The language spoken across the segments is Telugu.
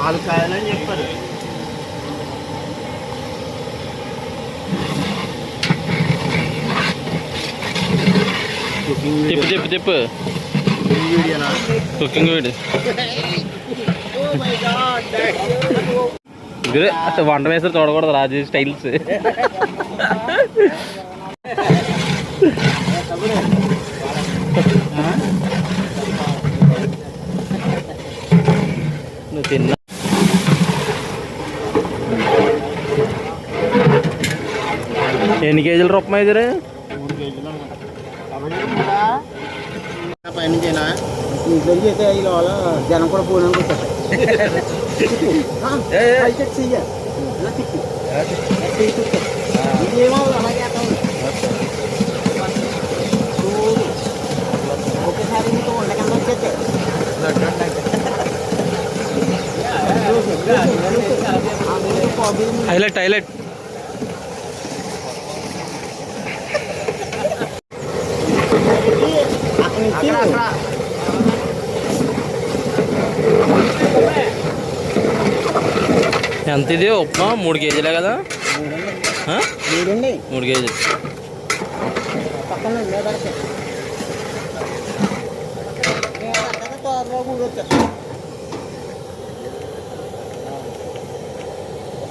4 కాయలని చెప్పారు. తిప్పు తిప్పు వీడియోనా? కుకింగ్ వీడియో అసలు వంట వేస్తారు చూడకూడదు రాజు స్టైల్స్. నువ్వు తిన్నా ఎన్ని కేజీల రూపాయి ఇది? 3 కేజీలు పైనుంచేనా ఇంట్లో అయితే ఇలా జనం కూడా పోయినానికి వచ్చారు. ఇదేమో అలాగే ఒకేసారి నీకు ఉండకుండా వచ్చేస్తే హైలైట్ హైలైట్ ఎంత ఇది ఉప్మా? 3 కేజీలే కదా? 3 కేజీలు.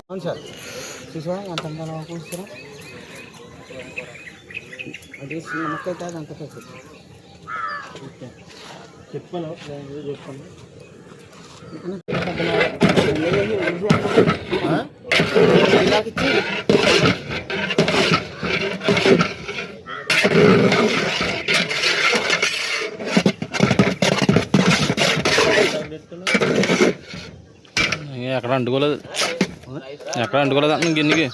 అవును సార్, చూసారా ఎంత కూర్చున్నా? అది నమ్మకం కాదు అంత చెప్పాను చెప్పాను. ఎక్కడ అంటుకోలేదు, ఎక్కడ అంటుకోలేదు అంటున్నా గిన్నెకి.